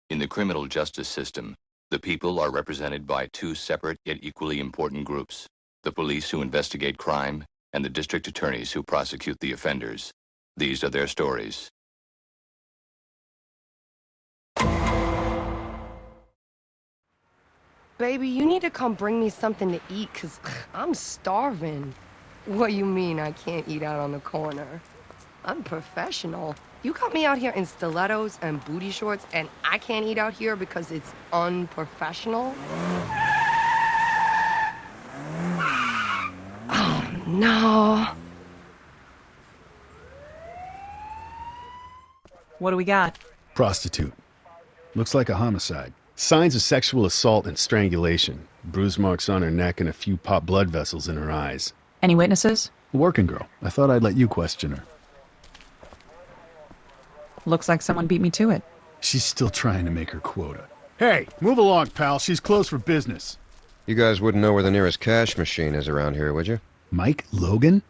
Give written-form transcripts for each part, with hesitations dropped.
In the criminal justice system, the people are represented by two separate yet equally important groups: the police who investigate crime and the district attorneys who prosecute the offenders. These are their stories. Baby, you need to come bring me something to eat, 'cause I'm starving. What you mean I can't eat out on the corner? I'm professional. You got me out here in stilettos and booty shorts, and I can't eat out here because it's unprofessional? Oh, no. What do we got? Prostitute. Looks like a homicide. Signs of sexual assault and strangulation. Bruise marks on her neck and a few popped blood vessels in her eyes. Any witnesses? A working girl. I thought I'd let you question her. Looks like someone beat me to it. She's still trying to make her quota. Hey, move along, pal. She's closed for business. You guys wouldn't know where the nearest cash machine is around here, would you? Mike Logan?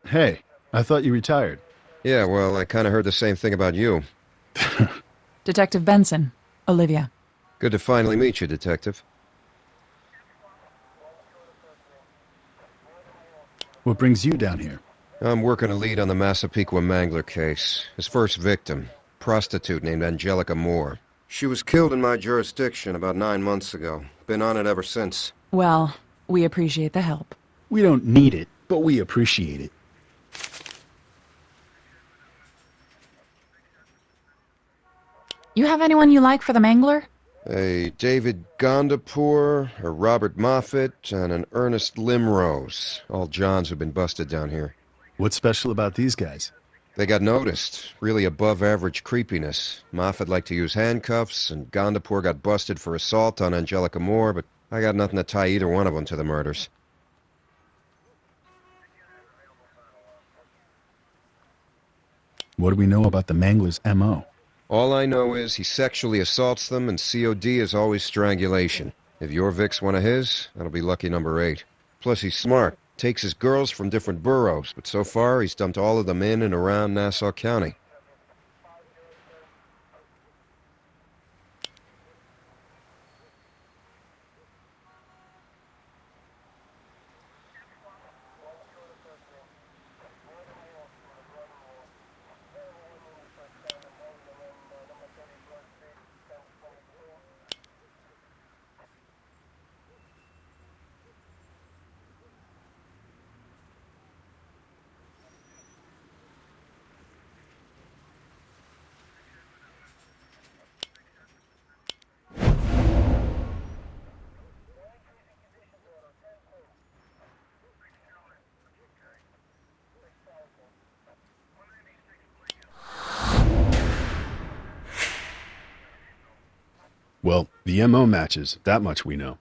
Hey, I thought you retired. Yeah, well, I kind of heard the same thing about you. Detective Benson. Olivia. Good to finally meet you, Detective. What brings you down here? I'm working a lead on the Massapequa Mangler case. His first victim, prostitute named Angelica Moore. She was killed in my jurisdiction about 9 months ago. Been on it ever since. Well, we appreciate the help. We don't need it, but we appreciate it. You have anyone you like for the Mangler? A David Gondapour, a Robert Moffat, and an Ernest Limrose. All Johns who've been busted down here. What's special about these guys? They got noticed. Really above-average creepiness. Moffat liked to use handcuffs, and Gondapour got busted for assault on Angelica Moore, but I got nothing to tie either one of them to the murders. What do we know about the Mangler's M.O.? All I know is he sexually assaults them, and COD is always strangulation. If your Vic's one of his, that'll be lucky number 8. Plus, he's smart. Takes his girls from different boroughs, but so far he's dumped all of them in and around Nassau County. Well, the M.O. matches. That much we know.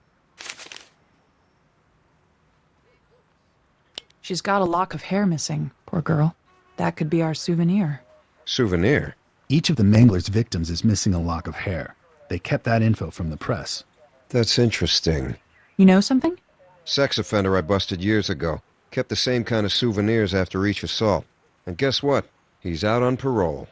She's got a lock of hair missing, poor girl. That could be our souvenir. Souvenir? Each of the Mangler's victims is missing a lock of hair. They kept that info from the press. That's interesting. You know something? Sex offender I busted years ago. Kept the same kind of souvenirs after each assault. And guess what? He's out on parole.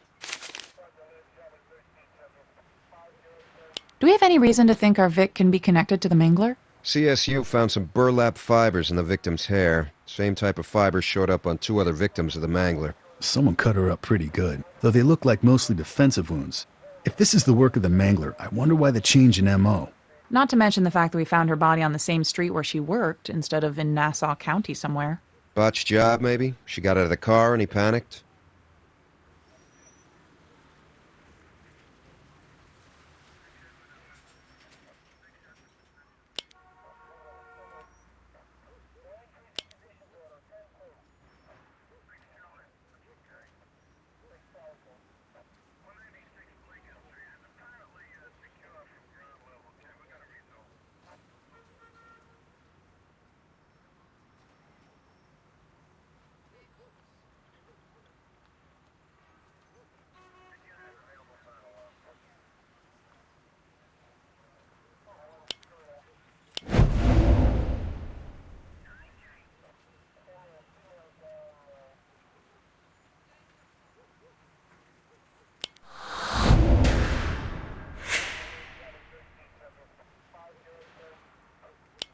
Do we have any reason to think our Vic can be connected to the Mangler? CSU found some burlap fibers in the victim's hair. Same type of fibers showed up on 2 other victims of the Mangler. Someone cut her up pretty good, though they look like mostly defensive wounds. If this is the work of the Mangler, I wonder why the change in M.O. Not to mention the fact that we found her body on the same street where she worked, instead of in Nassau County somewhere. Botched job, maybe? She got out of the car and he panicked?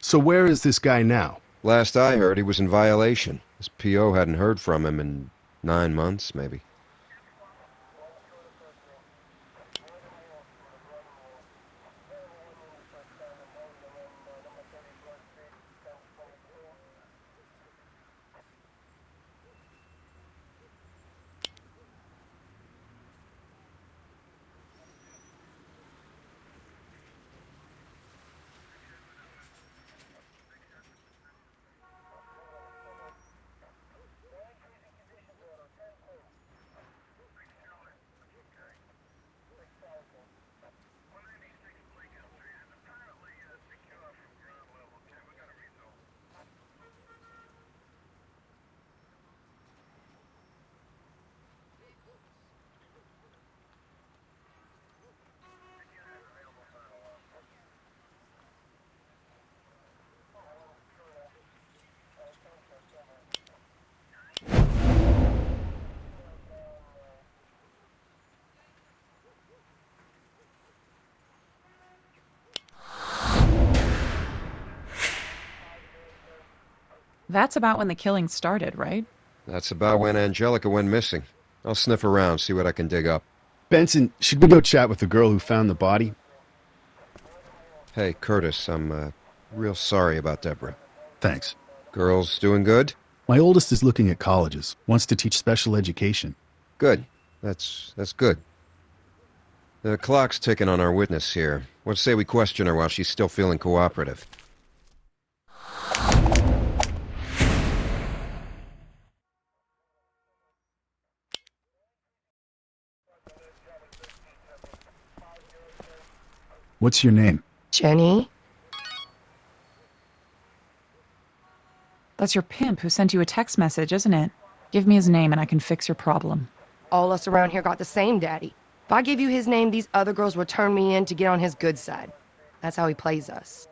So where is this guy now? Last I heard, he was in violation. His P.O. hadn't heard from him in 9 months, maybe. That's about when the killing started, right? That's about when Angelica went missing. I'll sniff around, see what I can dig up. Benson, should we go chat with the girl who found the body? Hey, Curtis, I'm, real sorry about Deborah. Thanks. Girls doing good? My oldest is looking at colleges, wants to teach special education. Good. That's good. The clock's ticking on our witness here. Let's say we question her while she's still feeling cooperative. What's your name? Jenny? That's your pimp who sent you a text message, isn't it? Give me his name and I can fix your problem. All us around here got the same daddy. If I give you his name, these other girls would turn me in to get on his good side. That's how he plays us.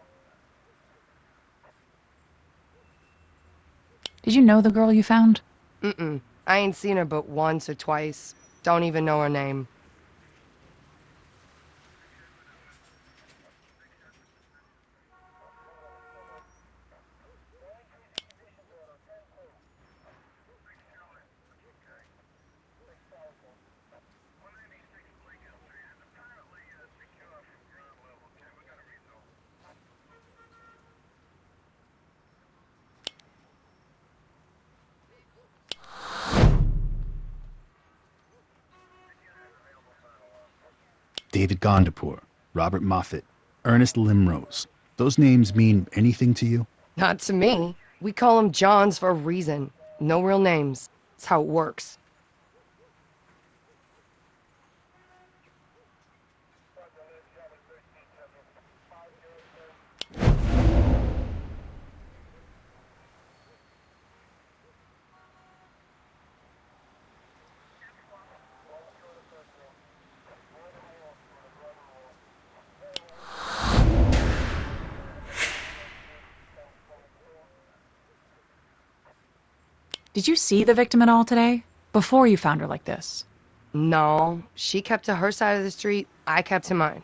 Did you know the girl you found? Mm-mm. I ain't seen her but once or twice. Don't even know her name. David Gondapur, Robert Moffat, Ernest Limrose. Those names mean anything to you? Not to me. We call them Johns for a reason. No real names. It's how it works. Did you see the victim at all today? Before you found her like this? No, she kept to her side of the street. I kept to mine.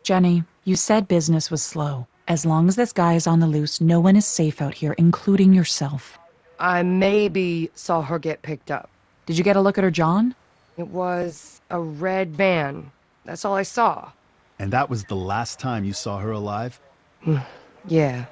Jenny, you said business was slow. As long as this guy is on the loose, no one is safe out here, including yourself. I maybe saw her get picked up. Did you get a look at her John? It was a red van. That's all I saw. And that was the last time you saw her alive? Yeah.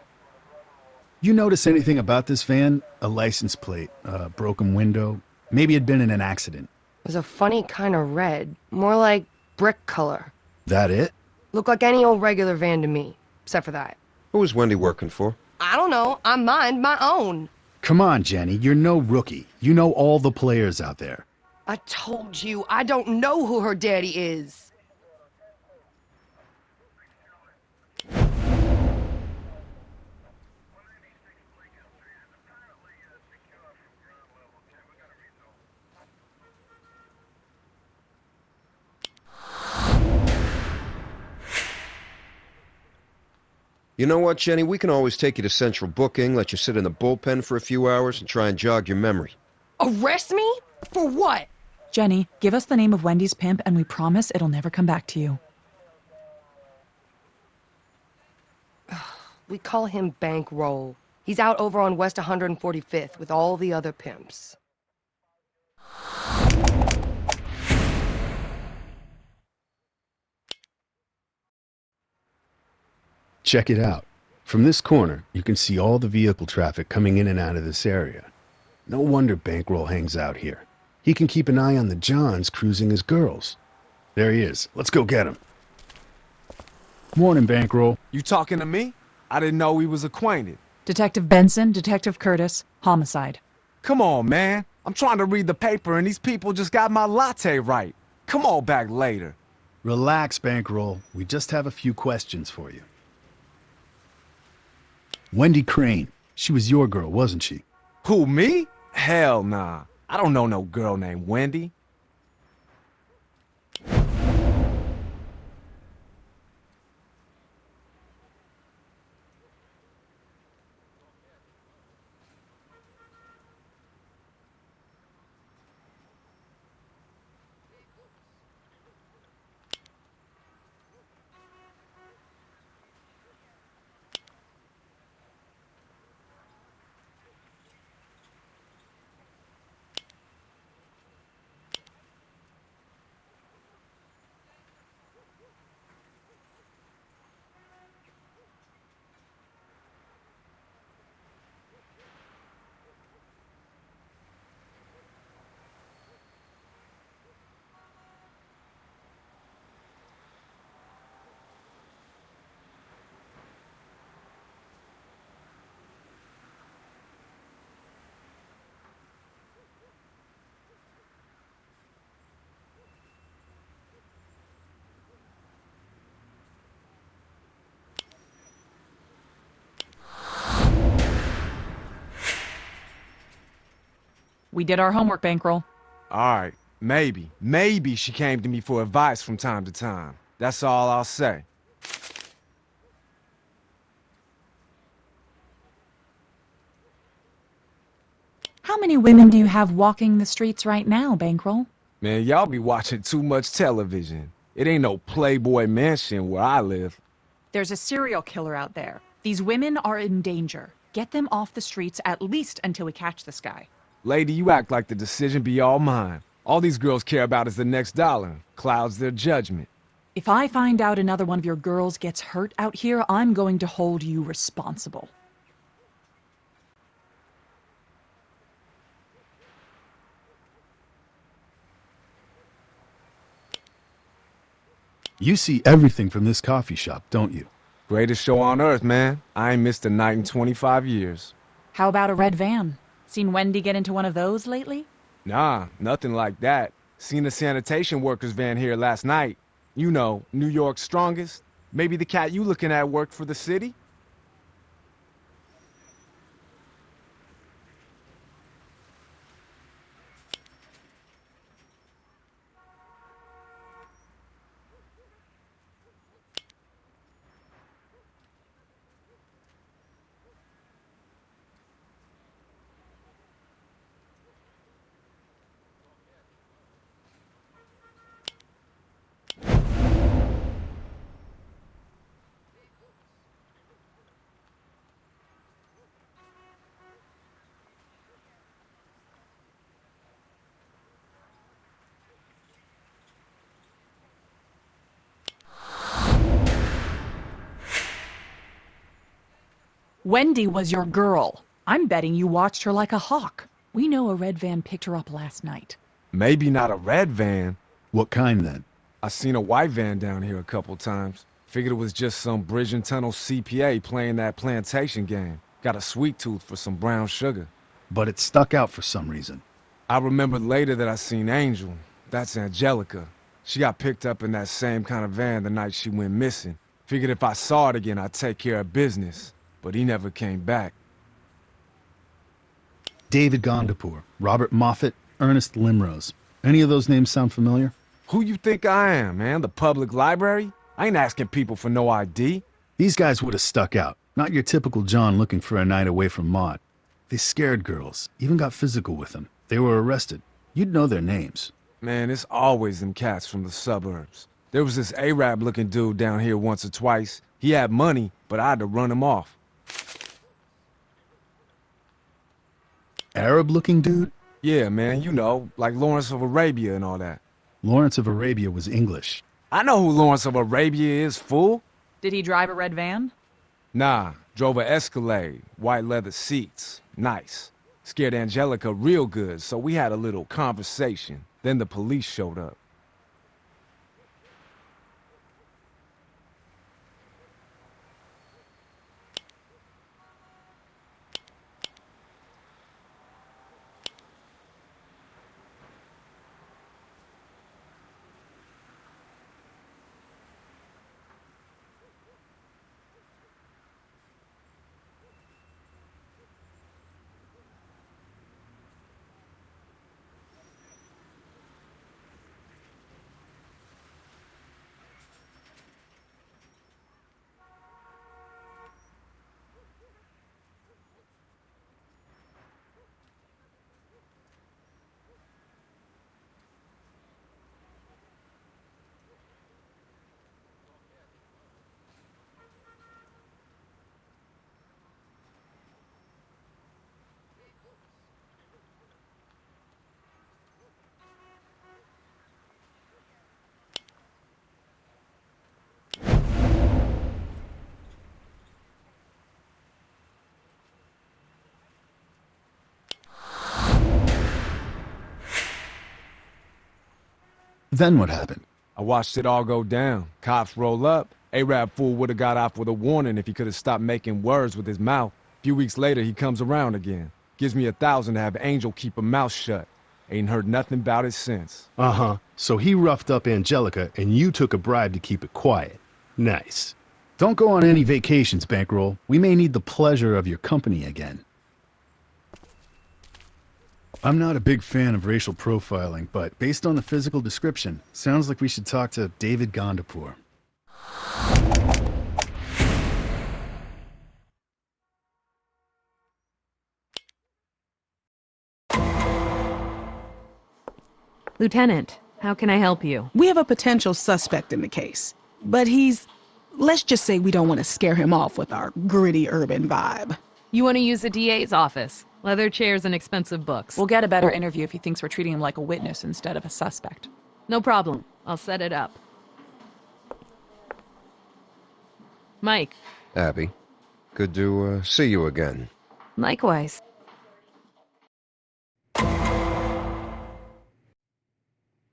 You notice anything about this van? A license plate, a broken window? Maybe it'd been in an accident. It was a funny kind of red. More like brick color. That it? Looked like any old regular van to me. Except for that. Who was Wendy working for? I don't know. I mind my own. Come on, Jenny. You're no rookie. You know all the players out there. I told you, I don't know who her daddy is. You know what, Jenny? We can always take you to central booking, let you sit in the bullpen for a few hours, and try and jog your memory. Arrest me? For what? Jenny, give us the name of Wendy's pimp and we promise it'll never come back to you. We call him Bankroll. He's out over on West 145th with all the other pimps. Check it out. From this corner, you can see all the vehicle traffic coming in and out of this area. No wonder Bankroll hangs out here. He can keep an eye on the Johns cruising his girls. There he is. Let's go get him. Morning, Bankroll. You talking to me? I didn't know we was acquainted. Detective Benson, Detective Curtis, homicide. Come on, man. I'm trying to read the paper and these people just got my latte right. Come on back later. Relax, Bankroll. We just have a few questions for you. Wendy Crane. She was your girl, wasn't she? Who, me? Hell nah. I don't know no girl named Wendy. We did our homework, Bankroll. Alright, maybe she came to me for advice from time to time. That's all I'll say. How many women do you have walking the streets right now, Bankroll? Man, y'all be watching too much television. It ain't no Playboy mansion where I live. There's a serial killer out there. These women are in danger. Get them off the streets at least until we catch this guy. Lady, you act like the decision be all mine. All these girls care about is the next dollar. Clouds their judgment. If I find out another one of your girls gets hurt out here, I'm going to hold you responsible. You see everything from this coffee shop, don't you? Greatest show on earth, man. I ain't missed a night in 25 years. How about a red van? Seen Wendy get into one of those lately? Nah, nothing like that. Seen a sanitation workers van here last night. You know, New York's strongest. Maybe the cat you looking at worked for the city? Wendy was your girl. I'm betting you watched her like a hawk. We know a red van picked her up last night. Maybe not a red van. What kind then? I seen a white van down here a couple times. Figured it was just some bridge and tunnel CPA playing that plantation game. Got a sweet tooth for some brown sugar. But it stuck out for some reason. I remembered later that I seen Angel. That's Angelica. She got picked up in that same kind of van the night she went missing. Figured if I saw it again, I'd take care of business. But he never came back. David Gondapur, Robert Moffat, Ernest Limrose. Any of those names sound familiar? Who you think I am, man? The public library? I ain't asking people for no ID. These guys would have stuck out. Not your typical John looking for a night away from Maud. They scared girls, even got physical with them. They were arrested. You'd know their names. Man, it's always them cats from the suburbs. There was this Arab-looking dude down here once or twice. He had money, but I had to run him off. Arab-looking dude? Yeah, man, you know, like Lawrence of Arabia and all that. Lawrence of Arabia was English. I know who Lawrence of Arabia is, fool. Did he drive a red van? Nah, drove a Escalade, white leather seats, nice. Scared Angelica real good, so we had a little conversation. Then the police showed up. Then what happened? I watched it all go down. Cops roll up. Arab fool would have got off with a warning if he could have stopped making words with his mouth. A few weeks later, he comes around again. Gives me $1,000 to have Angel keep her mouth shut. Ain't heard nothing about it since. Uh-huh. So he roughed up Angelica, and you took a bribe to keep it quiet. Nice. Don't go on any vacations, Bankroll. We may need the pleasure of your company again. I'm not a big fan of racial profiling, but based on the physical description, sounds like we should talk to David Gondapur. Lieutenant, how can I help you? We have a potential suspect in the case, but let's just say we don't want to scare him off with our gritty urban vibe. You want to use the DA's office? Leather chairs and expensive books. We'll get a better interview if he thinks we're treating him like a witness instead of a suspect. No problem. I'll set it up. Mike. Abby, good to see you again. Likewise.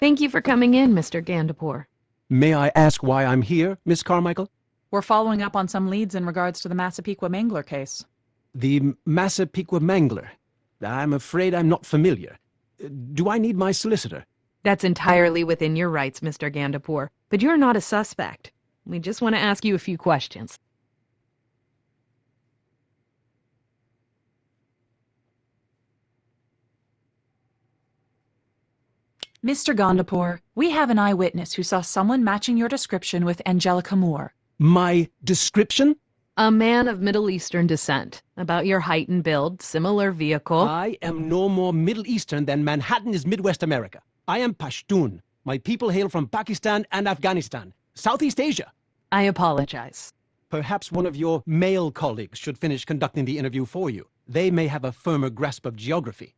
Thank you for coming in, Mr. Gondapur. May I ask why I'm here, Miss Carmichael? We're following up on some leads in regards to the Massapequa Mangler case. The Massapequa Mangler. I'm afraid I'm not familiar. Do I need my solicitor? That's entirely within your rights, Mr. Gondapur, but you're not a suspect. We just want to ask you a few questions. Mr. Gondapur, we have an eyewitness who saw someone matching your description with Angelica Moore. My description? A man of Middle Eastern descent. About your height and build, similar vehicle. I am no more Middle Eastern than Manhattan is Midwest America. I am Pashtun. My people hail from Pakistan and Afghanistan, Southeast Asia. I apologize. Perhaps one of your male colleagues should finish conducting the interview for you. They may have a firmer grasp of geography.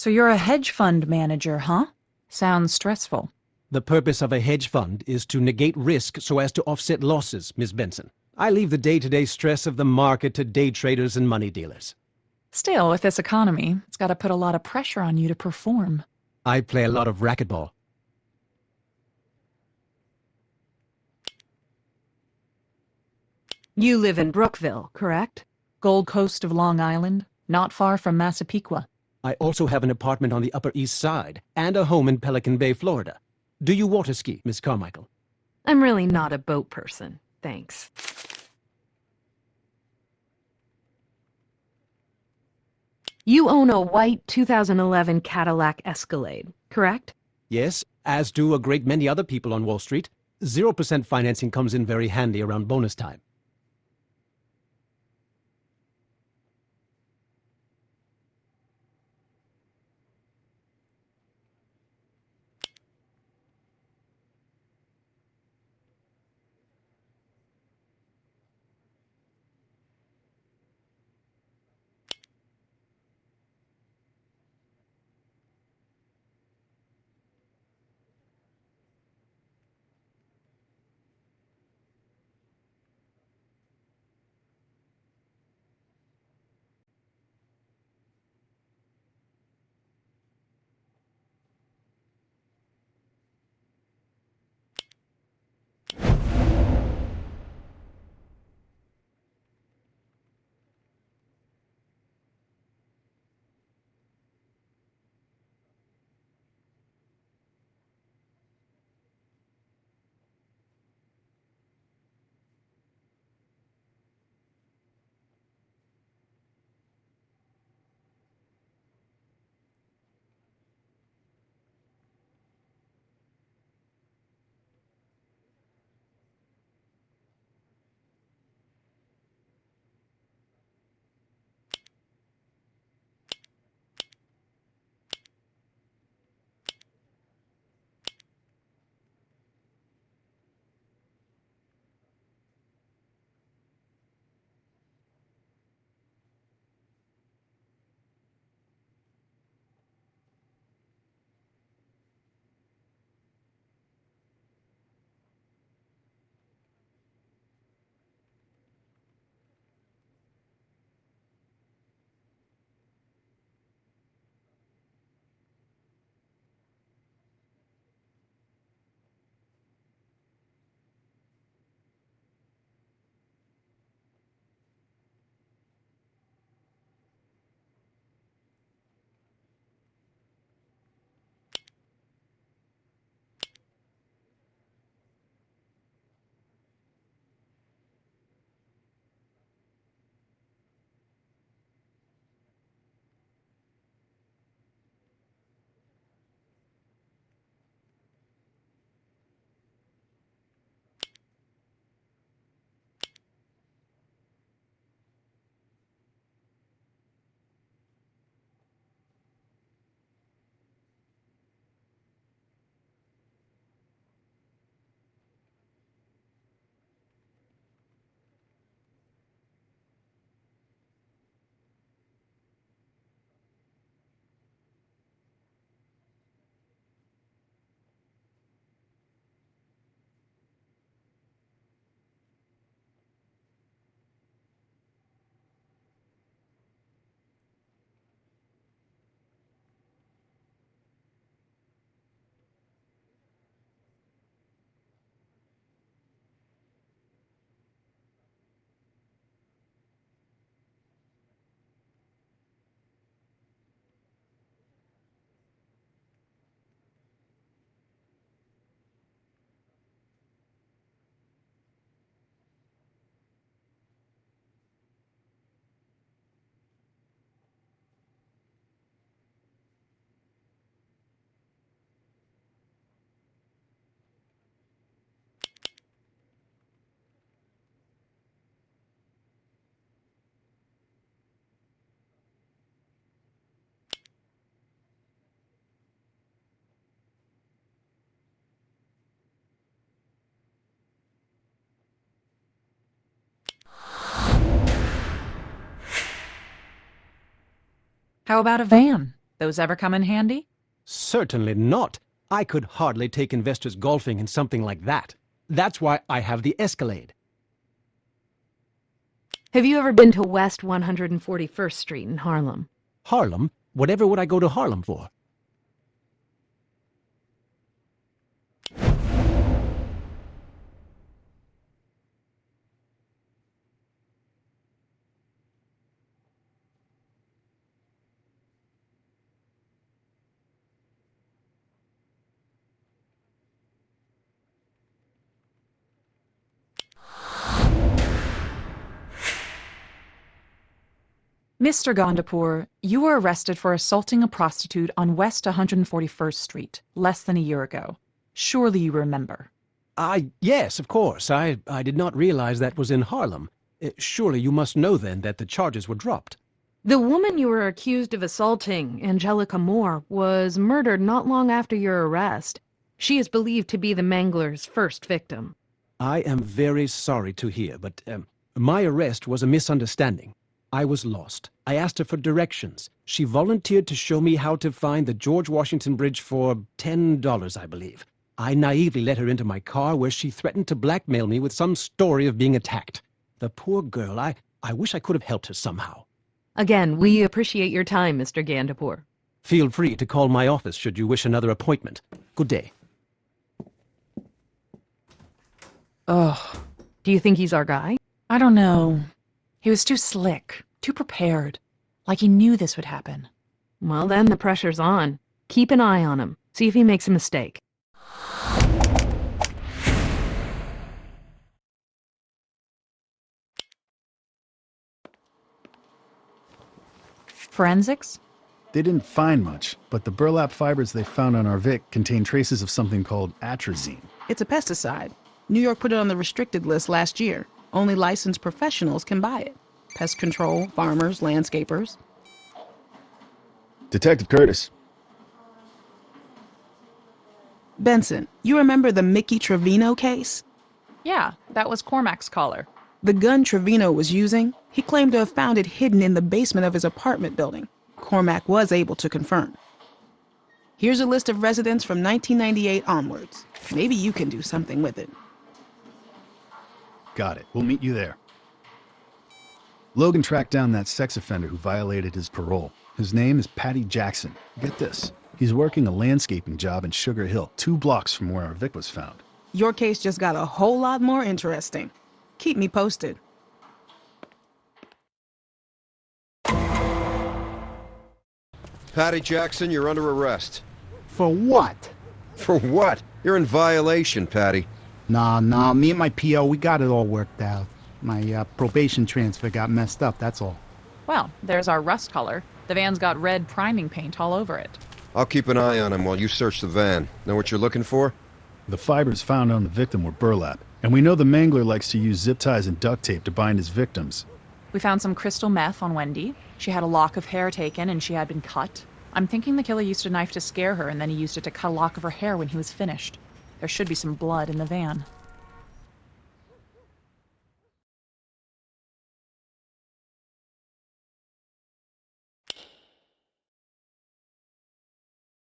So you're a hedge fund manager, huh? Sounds stressful. The purpose of a hedge fund is to negate risk so as to offset losses, Miss Benson. I leave the day-to-day stress of the market to day traders and money dealers. Still, with this economy, it's got to put a lot of pressure on you to perform. I play a lot of racquetball. You live in Brookville, correct? Gold Coast of Long Island, not far from Massapequa. I also have an apartment on the Upper East Side and a home in Pelican Bay, Florida. Do you water ski, Miss Carmichael? I'm really not a boat person, thanks. You own a white 2011 Cadillac Escalade, correct? Yes, as do a great many other people on Wall Street. 0% financing comes in very handy around bonus time. How about a van? Those ever come in handy? Certainly not. I could hardly take investors golfing in something like that. That's why I have the Escalade. Have you ever been to West 141st Street in Harlem? Harlem? Whatever would I go to Harlem for? Mr. Gandapur, you were arrested for assaulting a prostitute on West 141st Street less than a year ago. Surely you remember. Yes, of course. I did not realize that was in Harlem. Surely you must know then that the charges were dropped. The woman you were accused of assaulting, Angelica Moore, was murdered not long after your arrest. She is believed to be the Mangler's first victim. I am very sorry to hear, but my arrest was a misunderstanding. I was lost. I asked her for directions. She volunteered to show me how to find the George Washington Bridge for $10, I believe. I naively let her into my car where she threatened to blackmail me with some story of being attacked. The poor girl, I wish I could have helped her somehow. Again, we appreciate your time, Mr. Gandapur. Feel free to call my office should you wish another appointment. Good day. Ugh. Do you think he's our guy? I don't know. He was too slick, too prepared. Like he knew this would happen. Well, then the pressure's on. Keep an eye on him. See if he makes a mistake. Forensics? They didn't find much, but the burlap fibers they found on our Vic contain traces of something called atrazine. It's a pesticide. New York put it on the restricted list last year. Only licensed professionals can buy it. Pest control, farmers, landscapers. Detective Curtis. Benson, you remember the Mickey Trevino case? Yeah, that was Cormac's caller. The gun Trevino was using, he claimed to have found it hidden in the basement of his apartment building. Cormac was able to confirm. Here's a list of residents from 1998 onwards. Maybe you can do something with it. Got it. We'll meet you there. Logan tracked down that sex offender who violated his parole. His name is Patty Jackson. Get this. He's working a landscaping job in Sugar Hill, 2 blocks from where our Vic was found. Your case just got a whole lot more interesting. Keep me posted. Patty Jackson, you're under arrest. For what? For what? You're in violation, Patty. Nah, me and my PO, we got it all worked out. My probation transfer got messed up, that's all. Well, there's our rust color. The van's got red priming paint all over it. I'll keep an eye on him while you search the van. Know what you're looking for? The fibers found on the victim were burlap, and we know the Mangler likes to use zip ties and duct tape to bind his victims. We found some crystal meth on Wendy. She had a lock of hair taken and she had been cut. I'm thinking the killer used a knife to scare her and then he used it to cut a lock of her hair when he was finished. There should be some blood in the van.